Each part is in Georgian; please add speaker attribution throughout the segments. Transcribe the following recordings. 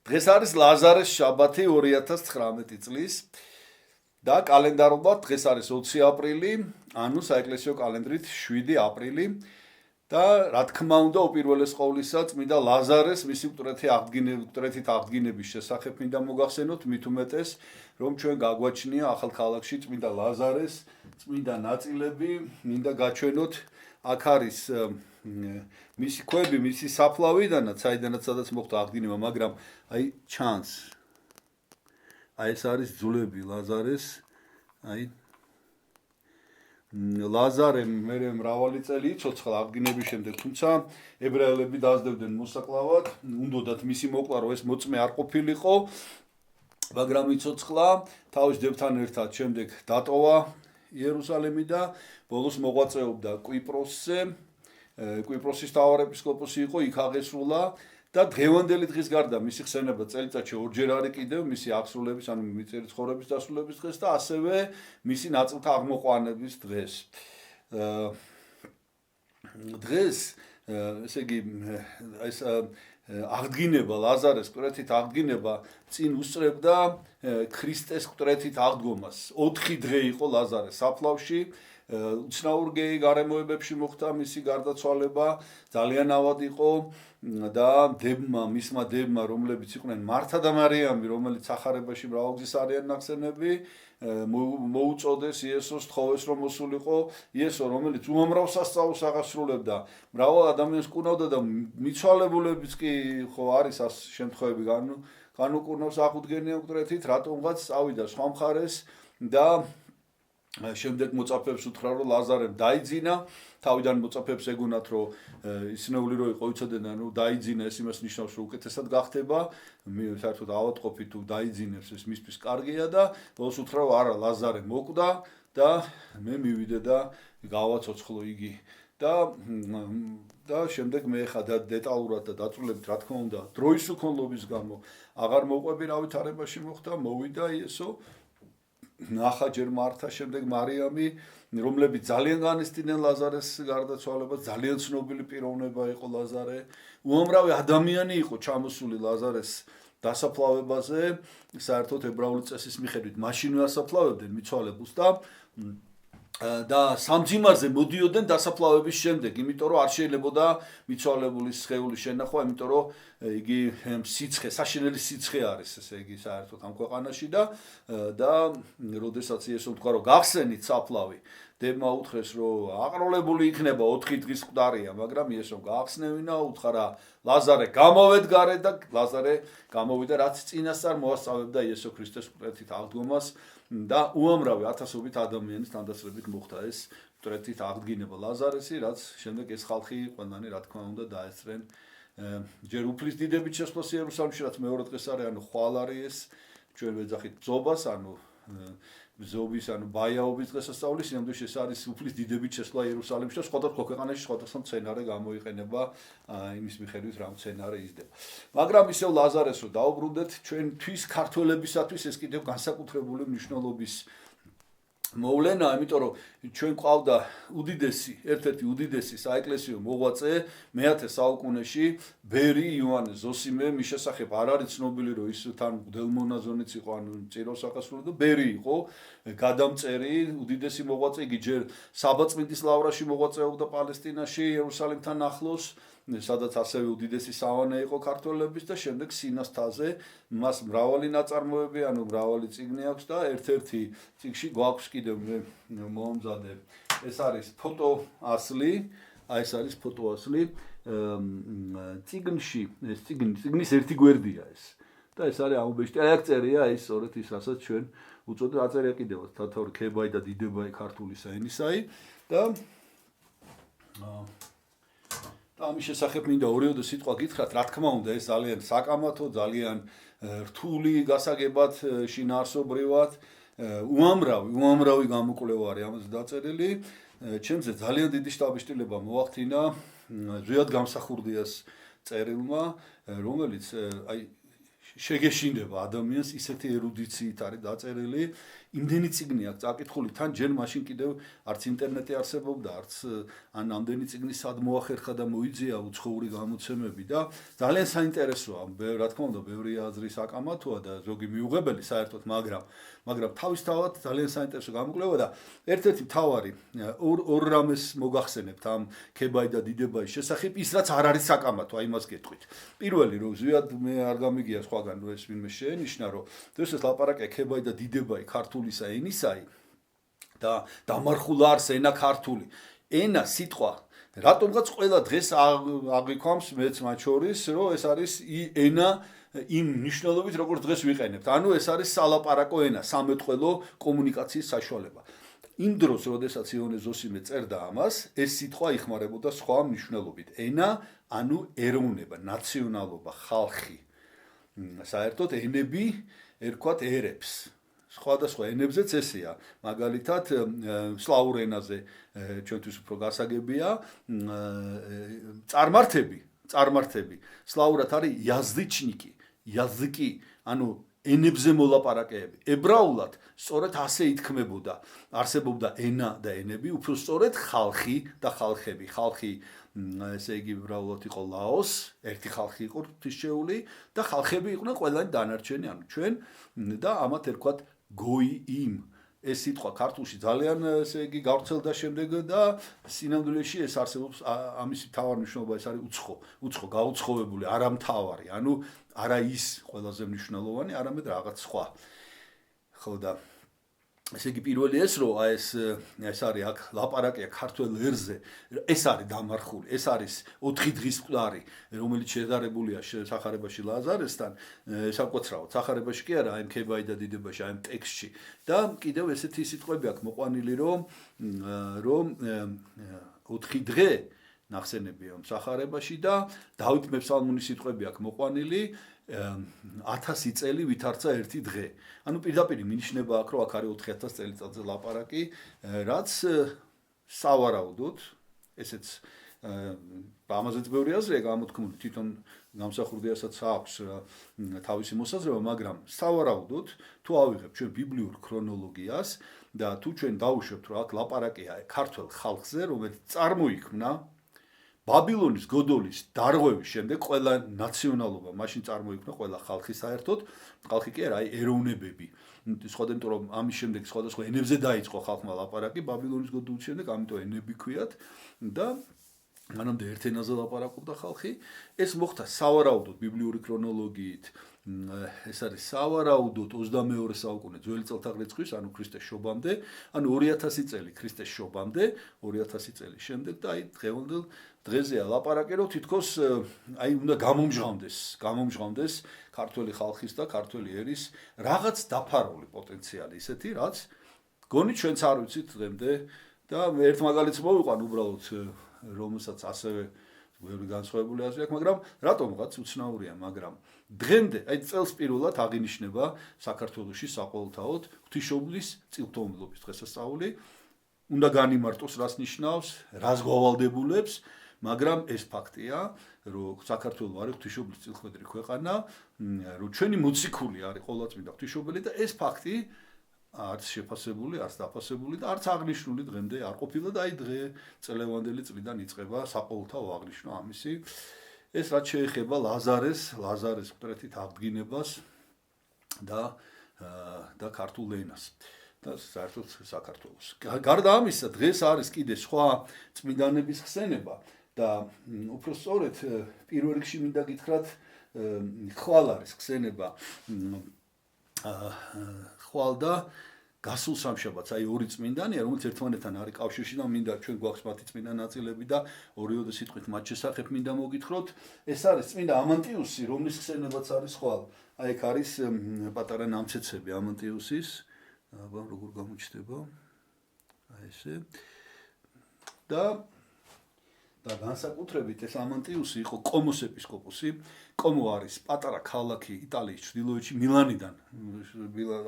Speaker 1: დღეს არის ლაზარეს შაბათი 2019 წლის და კალენდარულად დღეს არის 20 აპრილი, ანუ საეკლესიო კალენდრით 7 აპრილი და რა თქმა უნდა უპირველეს ყოვლისა წმინდა ლაზარეს მისი მკვდრეთით აღდგინების შესახებ მინდა მოგახსენოთ, მით უმეტეს რომ ჩვენ გაგვაჩნია ახალ ქალაქში წმინდა ლაზარეს წმინდა ნაწილები, მინდა გაჩვენოთ აქ არის მისი ქვები, მისი საფლავიდანაც, საიდანაც მოხდა აღდგენება, მაგრამ აი ჩანს. აი ეს არის ძვლები ლაზარეს, აი ლაზარე მერე მრავალი წელი იცოცხლა აღდგენების შემდეგ, თუმცა ებრაელები დაძდებდნენ მოსაკლავად, უნდათ მისი მოკლა, რომ ეს მოწმე არ ყოფილიყო, მაგრამ იცოცხლა, თავის დებთან ერთად შემდეგ დატოვა იერუსალიმი და ბოლოს მოღვაწეობდა კვიპროსზე. კვიპროსის მთავარეპისკოპოსი იყო, იქ აღესრულა და დღევანდელი დღის გარდა მისი ხსენება წელიწადში ორჯერ არის კიდევ მისი აღსრულების, ანუ მიწიერი ცხოვრების დასრულების დღეს და ასევე მისი ნაწილთა აღმოყვანების დღეს. დღეს, ესე იგი, ეს აღდგინება, ლაზარეს მკვდრეთით აღდგინება წინ უსწრებდა ქრისტეს მკვდრეთით აღდგომას. 4 დღე იყო ლაზარე საფლავში. უცნაურ გარემოებებში მოხდა მისი გარდაცვალება, ძალიან ავად იყო და მისმა დებმა, რომლებიც იყვნენ მართა და მარიამი, რომელიც ახარებაში მრავალგზის არიან ნახსენები, მოუწოდეს იესოს, თხოვეს რომ მოსულიყო იესო, რომელიც უამრავ სასწაულს აღასრულებდა, მრავალ ადამიანს კუნავდა და მიცვალებულებიც კი ხო არის ამ შემთხვევები განუკურნავს აღუდგენია მკვდრეთით, რატომღაც წავიდა სხვა მხარეს და შემდეგ მოწაფეებს უთხრა რომ ლაზარემ დაიძინა, თავიდან მოწაფეებს ეგონათ რომ ისნეული რო იყო იცოდნენ, რომ დაიძინა ეს იმას ნიშნავს რომ უკეთესად გახდება, საერთოდ ავადმყოფი თუ დაიძინებს ეს მისთვის კარგია და ბოლოს უთხრა რომ არა ლაზარე მოკვდა და მე მივიდე და გავაცოცხლო იგი და შემდეგ მე ხა დეტალურად და დაწვრილებით რა თქმა უნდა დროის უქონლობის გამო აღარ მოყვები რა ვითარებაში მოხდა, მოვიდა იესო ნახა ჯერ მართა, შემდეგ მარიამი, რომლებიც ძალიან განიცდიდნენ ლაზარეს გარდაცვალებას, ძალიან ცნობილი პიროვნება იყო ლაზარე. უამრავი ადამიანი იყო ჩამოსული ლაზარეს დასაფლავებაზე, საერთოდ ებრაული წესის მიხედვით მაშინვე ასაფლავებდნენ მიცვალებულს და სამძიმარზე მოდიოდნენ დასაფლავების შემდეგ, იმიტომ რომ არ შეიძლებოდა მიცვალებულის სხეულის შენახვა, იმიტომ რომ იგი სიცხე, საშინელი სიცხე არის, ესე იგი საერთოდ ამ ქვეყანაში და როდესაც იესო თქვა რომ გახსენით საფლავი, დებმა უთხრეს რომ აყროლებული იქნება 4 დღის მკვდარია, მაგრამ იესომ გაახსნევინა, უთხრა ლაზარე გამოვედ გარეთ და ლაზარე გამოვიდა, რაც წინასწარ მოასწავებდა იესო ქრისტეს მკვდრეთით აღდგომას და უამრავი ათასობით ადამიანის თანდასწრებით მოხდა ეს მკვდრეთით აღდგინება ლაზარესი, რაც შემდეგ ეს ხალხი ყველანი რა თქმა უნდა დაესწრენ ჯერ უფლის დიდებით შესვლას იერუსალიმში, რაც მეორე დღეს არის, ანუ ხვალ არის ეს ჩვენ ვეძახით ბზობას, ანუ ბზობის, ანუ ბაიაობის დღესასწაულის, იმდროინდელი ეს არის უფლის დიდებით შესვლა იერუსალიმში და სხვადასხვა ქვეყანაში სხვადასხვა მცენარე გამოიყენება იმის მიხედვით რა მცენარე იზრდება. მაგრამ ისევ ლაზარეს რო დაუბრუნდეთ, ჩვენთვის ქართველებისათვის ეს კიდევ განსაკუთრებული მნიშვნელობის მოვლენა, იმიტომ რომ ჩვენ ყავდა ერთ-ერთი უდიდესი საეკლესიო მოღვაწე მე-10 საუკუნეში ბერი იოანე ზოსიმე, მის შესახებ არ არის ცნობილი რომ ის თან მღვდელმონაზონიც იყო, ანუ წირავს ახასრულებდა, ბერი იყო, გადამწერი, უდიდესი მოღვაწე, იგი ჯერ საბაწმინდის ლავრაში მოღვაწეობდა პალესტინაში, იერუსალიმთან ახლოს, სადაც ასევე უდიდესი სავანე იყო ქართველების და შემდეგ სინასთაზე მას მრავალი ნაწარმოები, ანუ მრავალი წიგნი აქვს და ერთ-ერთი წიგნში გვაქვს კიდევ მომზადე. ეს არის ფოტო ასლი, აი ეს არის ფოტო ასლი. წიგნში, ეს წიგნის ერთი გვერდია ეს. და ეს არის აუბეშტი, აი აქ წერია ის სწორედ ის, რასაც ჩვენ უწოდებთ, აწერია კიდევაც თათაური ქებაი და დიდებაი ქართული საინისაი და ამის შესახებ მინდა ორიოდე სიტყვა გითხრათ, რა თქმა უნდა, ეს ძალიან საკამათო, ძალიან რთული გასაგებად შინაარსობრივად, უამრავი გამოკვლევა არის ამაზე დაწერილი. ჩემზე ძალიან დიდი შთაბეჭდილება მოახდინა ზვიად გამსახურდიას წერილმა, რომელიც აი შეგეშინდება ადამიანს ისეთი ერუდიციით არის დაწერილი, იმდენი წიგნი აქვს წაკითხული, თან ჯერ მაშინ კიდევ არც ინტერნეტი არსებობდა, არც ან ამდენი წიგნი სად მოახერხა და მოიძია უცხოური გამოცემები და ძალიან საინტერესოა, რა თქმა უნდა, ბევრი აზრის აკამათოა და ზოგი მიუღებელი საერთოდ, მაგრამ თავისთავად ძალიან საინტერესო გამოკვლევა და ერთ-ერთი მთავარი ორ რამეს მოგახსენებთ ამ ქებაი და დიდებაის შესახებ, ის რაც არ არის საკამათო, აი მას გეტყვით. პირველი, რომ ზვიად მე არ გამიგია სხვაგან, რომ ეს ვინმე შეენიშნა, რომ დღესაც ლაპარაკია ქებაი და დიდებაი ქართულისა ენისაი და დამარხულა არს ენა ქართული. ენა სიტყვა რატომღაც ყველა დღეს აღიქვამს მეც მათ შორის, რომ ეს არის ენა იმ მნიშვნელობით, როგორც დღეს ვიყენებთ. ანუ ეს არის სალაპარაკო ენა, სამეთყველო კომუნიკაციის საშუალება. იმ დროს, როდესაც იონე ზოსიმე წერდა ამას, ეს სიტყვა იხმარებოდა სხვა მნიშვნელობით. ენა, ანუ ეროვნება, ნაციონალობა, ხალხი. საერთოდ ენები ერქვათ ერებს. სხვადასხვა ენებზეც ესეა. მაგალითად, სლავურ ენაზე ჩვენთვის უფრო გასაგებია წარმართები. სლაურად არის язычники, языки, ანუ ენებზე მოლაპარაკეები. ებრაულად სწორედ ასე ითქმებოდა. არსებობდა ენა და ენები, უფრო სწორედ ხალხი და ხალხები. ხალხი ესე იგი ებრაულად იყო ლაოს, ერთი ხალხი იყო ღვთისმშეული და ხალხები იყვნენ ყველანი დანარჩენი, ანუ ჩვენ და ამათ ერქვათ გოიიმ. ეს სიტყვა ქართულში ძალიან ესე იგი გავრცელდა შემდეგ და სინამდვილეში ეს არსებობს ამის მთავარი მნიშვნელობა ეს არის უცხო, გაუცხოვებული, არამთავარი, ანუ არა ის ყველაზე მნიშვნელოვანი, არამედ რაღაც სხვა. ხო და ესე იგი პირველი ეს რომ ეს არის აქ ლაპარაკია ქართულ ერზე, ეს არის დამარხული, ეს არის 4 დღის მკვდარი, რომელიც შედარებულია სახარებაში ლაზარესთან, საკუთრავად სახარებაში კი არა, აი ქებაი და დიდებაში, აი ტექსტში. და კიდევ ესეთი სიტყვები აქვს მოყვანილი, რომ 4 დღე ნახსენებია სახარებაში და დავით მეფსალმონის სიტყვები აქვს მოყვანილი 1000 წელი ვითარცა ერთი დღე. ანუ პირდაპირ მინიშნება აქ რომ აქ არის 4000 წელიწადზე ლაპარაკი, რაც სავარაუდოდ, ესეც ამაზეც ბევრი აზრია გამოთქმული, თვითონ გამსახურდიასაც აქვს თავისი მოსაზრება, მაგრამ სავარაუდოდ თუ ავიღებ ჩვენ ბიბლიურ ქრონოლოგიას და თუ ჩვენ დავუშვებთ რომ აქ ლაპარაკია ქართულ ხალხზე, რომელიც წარმოიქმნა ბაბილონის გოდოლის დარღვევის შემდეგ ყველა ნაციონალობა მაშინ წარმოიქმნა ყველა ხალხი საერთოდ ხალხი კი არა აი ეროვნებები სხვადასხვა რომ ამის შემდეგ სხვადასხვა ენებზე დაიწყო ხალხმა ლაპარაკი ბაბილონის გოდოლის შემდეგ ამიტომ ენები ქვიათ და მანამდე ერთ ენაზე ლაპარაკობდა ხალხი ეს მოხდა სავარაუდოდ ბიბლიური ქრონოლოგიით ეს არის სავარაუდოდ 22 საუკუნე ძველი წელთაღრიცხვის ანუ ქრისტეს შობამდე ანუ 2000 წელი ქრისტეს შობამდე 2000 წელი შემდეგ და აი დღევანდელ დღეზეა ლაპარაკი რომ თითქოს აი უნდა გამომჟღავნდეს ქართველი ხალხის და ქართველი ერის რაღაც დაფარული პოტენციალი ისეთი რაც გონი ჩვენც არ ვიცით დღემდე და ერთ მაგალითს მოვიყვან უბრალოდ რომელსაც ასევე ბევრი განსხვავებული აზრი აქვს, მაგრამ რატომღაც უცნაურია, მაგრამ დღემდე, აი წელს პირველად აღინიშნება საქართველოში საყოველთაოდ ღვთისმშობლის წილთომლობის დღესასწაული, უნდა განიმარტოს რას ნიშნავს, რას გვავალდებულებს, მაგრამ ეს ფაქტია, რომ საქართველო არის ღვთისმშობლის წილხვედრი ქვეყანა, რომ ჩვენი მოციქული არის ყოვლადწმინდა ღვთისმშობელი და ეს ფაქტი არც შეფასებული, არც დაფასებული და არც აღნიშნული დღემდე არ ყოფილა და აი დღე წელევანდელი წლიდან იწყება საყოველთაო აღნიშვნა ამისი. ეს რაც შეეხება ლაზარეს მკვდრეთით აღდგინებას და ქართულ ენას და საერთოდ საქართველოს. გარდა ამისა, დღეს არის კიდე სხვა წმინდანების ხსენება და უფრო სწორედ პირველ რიგში მინდა გითხრათ ხვალ არის ხსენება ხვალ და გასულ სამშაბათს, აი ორი წმინდანია, რომელიც ერთმანეთთან არის კავშირში და მინდა ჩვენ გვაქვს მათი წმინდა ნაწილები და ორიოდე სიტყვით მათ შესახებ მინდა მოგითხროთ. ეს არის წმინდა ამანტიუსი, რომლის ხსენებაც არის ხვალ. აი ეგ არის პატარა ნამცეცები ამანტიუსის. აბა როგორ გამოჩნდება? აი ესე. და განსაკუთრებით ეს ამანტიუსი იყო კომოს ეპისკოპოსი. კომო არის პატარა ქალაქი იტალიის ჩრდილოეთში მილანიდან,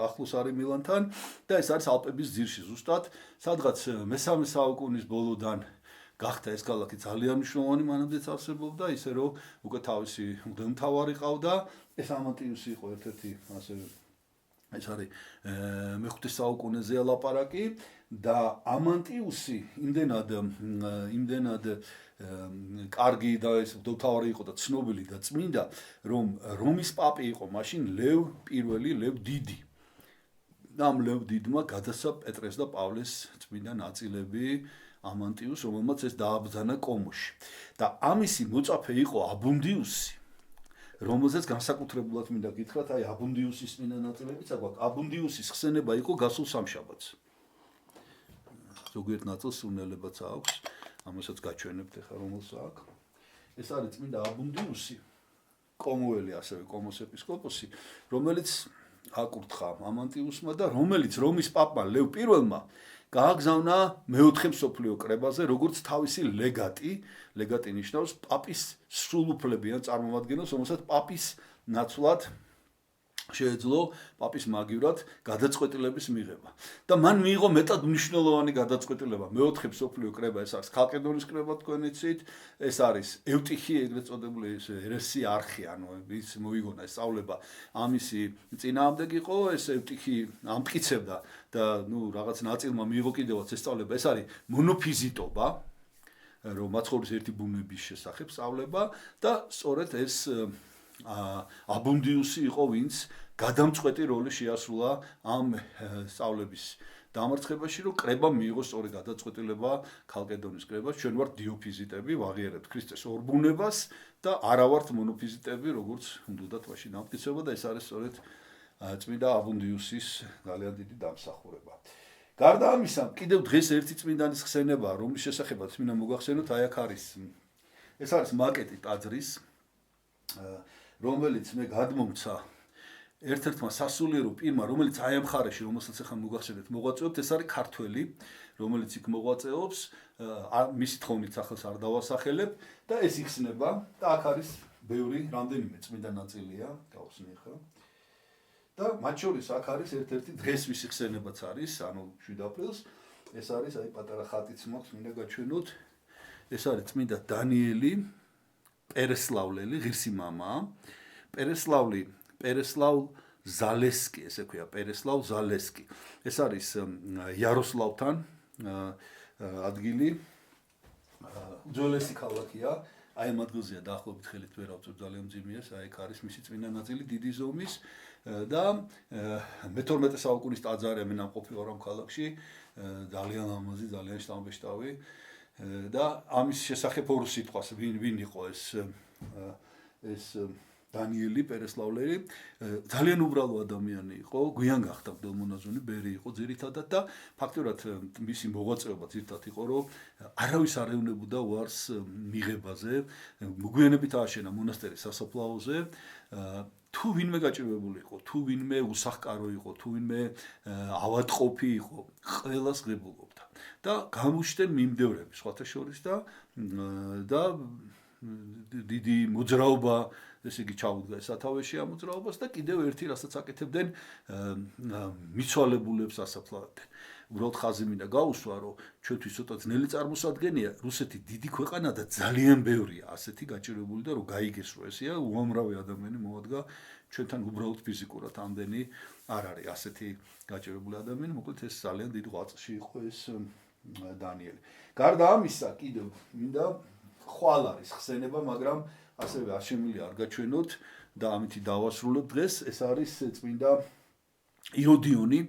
Speaker 1: ახლოს არის მილანთან და ეს არის ალპების ძირში ზუსტად, სადღაც მე-3 საუკუნის ბოლოდან გახდა ეს ქალაქი ძალიან მნიშვნელოვანი მანამდეც არსებობდა, ისე რომ უკვე თავისი მღვდელმთავარი ყავდა, ეს ამანტიუსი იყო ერთ-ერთი ასე ეს არის მე-5 საუკუნეზე ლაპარაკი და ამანტიუსი იმდენად კარგი და ეს მღვდელმთავარი იყო და ცნობილი და წმინდა, რომ რომის პაპი იყო მაშინ ლევ პირველი, ლევ დიდი. ამ ლევ დიდმა გადასცა პეტრეს და პავლეს წმინდა ნაწილები ამანტიუსს, რომელმაც ეს დააბრძანა კომოში. და ამისი მოწაფე იყო აბუნდიუსი, რომელზეც განსაკუთრებულად მინდა გითხრათ, აი აბუნდიუსის წმინდა ნაწილებიც აქვთ. აბუნდიუსის ხსენება იყო გასულ სამშაბათს. ზოგიერთ ნაწილს სურნელებაც აქვს, ამასაც გაჩვენებთ ახლა რომელს აქვს. ეს არის წმინდა აბუნდიუსი, კომუელი ასევე კომოს ეპისკოპოსი, რომელიც აკურთხა ამანტიუსმა და რომელიც რომის პაპმა ლევ პირველმა გააგზავნა მეოთხე მსოფლიო კრებაზე, როგორც თავისი ლეგატი, ლეგატი ნიშნავს პაპის სრულუფლებიან წარმომადგენელს, რომელსაც პაპის ნაცვლად შეეძლო პაპის მაგივრად გადაწყვეტილების მიღება. და მან მიიღო მეტად მნიშვნელოვანი გადაწყვეტილება. მეოთხე მსოფლიო კრება ეს არის ქალკედონის კრება თქვენ იცით, ეს არის ევტიხი, ეგრეთ წოდებული ერესიარხი, ანუ ის მოიგონა ეს სწავლება ამისი წინააღმდეგ იყო, ეს ევტიხი ამტკიცებდა და რაღაც ნაწილმა მიიღო კიდევაც ეს სწავლება, ეს არის მონოფიზიტობა, რომ მაცხოვრის ერთი ბუნების შესახებ სწავლება და სწორედ ეს აბუნდიუსი იყო, ვინც გადამწყვეტი როლი შეასრულა ამ სწავლების დამარცხებაში, რომ კრება მიიღოს სწორი გადაწყვეტილება ქალკედონის კრებას. ჩვენ ვართ დიოფიზიტები, ვაღიარებთ ქრისტეს ორბუნებას და არა ვართ მონოფიზიტები, როგორც უნდათ მაშინ ამტკიცება და ეს არის სწორედ წმინდა აბუნდიუსის ძალიან დიდი დამსახურება. გარდა ამისა, კიდევ დღეს ერთი წმინდანის ხსენებაა, რომლის შესახებაც მინდა მოგახსენოთ, აი აქ არის. ეს არის მაკეტი ტაძრის, რომელიც მე გადმომცა ერთ-ერთმა სასულიერო პირმა, რომელიც აი ამ მხარეში, რომელსაც ახლა მოგახსენეთ, მოღვაწეობთ, ეს არის ქართველი, რომელიც იქ მოღვაწეობს, მისი თხოვნით სახელს არ დავასახელებ და ეს იხსნება და აქ არის ბევრი, რამდენიმე წმინდა ნაწილია, გავხსნი ახლა. და მათ შორის აქ არის ერთ-ერთი დღეს ვისი ხსენებაც არის, ანუ 7 აპრილს, ეს არის აი პატარა ხატიც მაქვს, მინდა გაჩვენოთ. ეს არის წმინდა დანიელი პერესლავლელი, ღირსი მამაა. პერესლავ ზალესკი, ესე ქვია, პერესლავ ზალესკი. ეს არის იაროსლავთან ადგილი, უძველესი ქალაქია, აი ამ ადგილზეა დაახლოებით ხელით ვერ ავწევ, ძალიან მძიმეა, აი აქ არის მისი წმინდა ნაწილი დიდი ზომის და მე-12 საუკუნის ტაძარი ამენამყოფი ვარ ამ ქალაქში, ძალიან ლამაზი, ძალიან შთამბეშტავი და ამის შესახებ ორ სიტყვას ვინ იყო ეს დანიელი პერესლავლელი, ძალიან უბრალო ადამიანი იყო, გვიან გახდა მღვდელმონაზონი, ბერი იყო ძირითადად და ფაქტურად მისი მოღვაწეობა ძირითადად იყო, რომ არავის არ ეუბნებოდა უარს მიღებაზე, მოგვიანებით ააშენა მონასტერი სასაფლაოზე, თუ ვინმე გაჭირვებული იყო, თუ ვინმე უსახკარო იყო, თუ ვინმე ავადმყოფი იყო, ყველას ღებულობდა და გამოჩნდნენ მიმდევრები სხვათა შორის და დიდი მოძრაობა, ესე იგი ჩაუდგა სათავეში ამ მოძრაობას და კიდევ ერთი რასაც აკეთებდნენ მიცვალებულებს ასაფლავებდნენ. უბრალოდ ხაზი მინდა გაუსვა, რომ ჩვენთვის ცოტა ძნელი წარმოსადგენია, რუსეთი დიდი ქვეყანა და ძალიან ბევრია ასეთი გაჭირვებული და რომ გაიგეს რომ ესეა, უამრავი ადამიანი მოადგა ჩვენთან უბრალოდ ფიზიკურად ამდენი არ არის ასეთი გაჭირვებული ადამიანი, მოკლედ ეს ძალიან დიდ ღვაწლში იყო ეს დანიელი. გარდა ამისა, კიდევ მინდა ხვალ არის ხსენება, მაგრამ ასევე არ შემიძლია არ გაჩვენოთ და ამითი დავასრულებ დღეს. ეს არის წმინდა იროდიონი.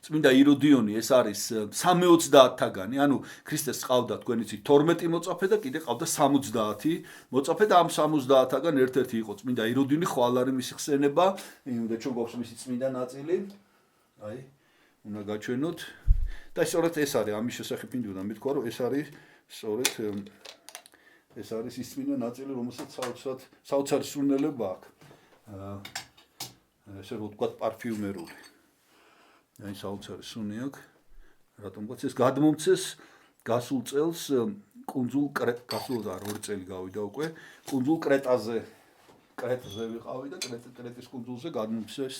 Speaker 1: წმინდა იროდიონი ეს არის 330-თაგანი, ანუ ქრისტეს ყავდა თქვენ იცით 12 მოწაფე და კიდე ყავდა 70 მოწაფე და ამ 70-თაგან ერთ-ერთი იყო წმინდა იროდიონი, ხვალ არის მისი ხსენება, და ჩვენ გვაქვს მისი წმინდა ნაწილი. აი, უნდა გაჩვენოთ. და სწორედ ეს არის ამის შესახებ მინდოდა მეთქვა, რომ ეს არის სწორედ ეს არის ის წმინდა ნაწილი, რომელსაც საოცარი სურნელება აქვს. ესე რომ ვთქვათ, პარფიუმერული. აი საოცარი სუნი აქვს. რატომღაც ეს გადმომცეს გასულ წელს კუნძულ გასულ და 2 წელი გავიდა უკვე. კუნძულ კრეტაზე ვიყავი და კრეტის კუნძულზე გადმომცეს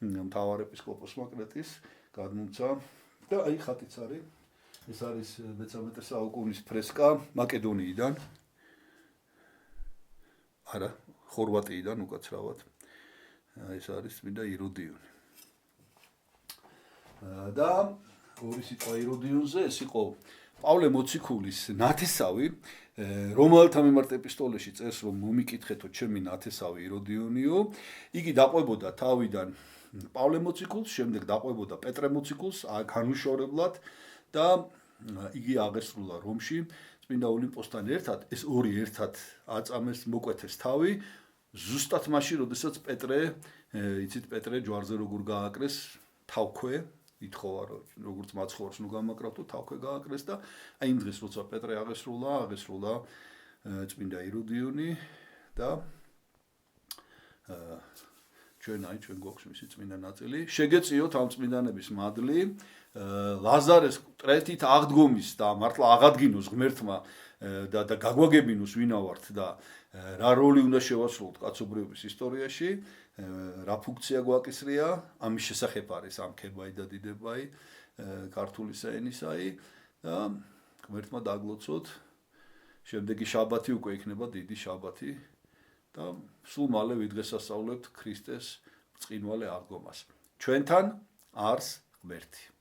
Speaker 1: მთავარ ეპისკოპოსმა კრეტის გადმომცა და აი ხატიც არის. ეს არის 13 საუკუნის ფრესკა მაკედონიიდან. არა, ხორვატიიდან უკაცრავად. ეს არის წმინდა იროდიონი. და ორი სიტყვა იროდიონზე ეს იყო პავლე მოციქულის ნათესავი, რომაელთა მიმართ ეპისტოლეში წერს, რომ მომიკითხეთო ჩემი ნათესავი იროდიონიო. იგი დაყვებოდა თავიდან პავლე მოციქულს, შემდეგ დაყვებოდა პეტრე მოციქულს განუშორებლად და იგი აღესრულა რომში წმინდა ოლიმპოსთან ერთად. ეს ორი ერთად აწამეს მოკვეთეს თავი, ზუსტად მაშინ, როდესაც პეტრე, იცით პეტრე ჯვარზე როგორ გააკრეს თავქვე, ითხოვა რომ როგორც მაცხოვარს ნუ გამაკრავთო თავქვე გააკრეს და აი იმ დღეს როცა პეტრე აღესრულა წმინდა იროდიონი და ჩვენ გვაქვს მისი წმინდა ნაწილი. შეგეწიოთ ამ წმინდანების მადლი, ლაზარეს ტრეთით აღდგომის და მართლა აღადგინოს ღმერთმა და გაგვაგებინოს ვინა ვართ და რა როლი უნდა შევასრულოთ კაცობრიობის ისტორიაში, რა ფუნქცია გვაკისრია, ამის შესახებ არის ამ ქებაი და დიდებაი, ქართული საენისაი და ღმერთმა დაგლოცოთ. შემდეგი შაბათი უკვე იქნება დიდი შაბათი და სულ მალე ვიდღესასწაულებთ ქრისტეს ბრწყინვალე აღდგომას. ჩვენთან არს ღმერთი.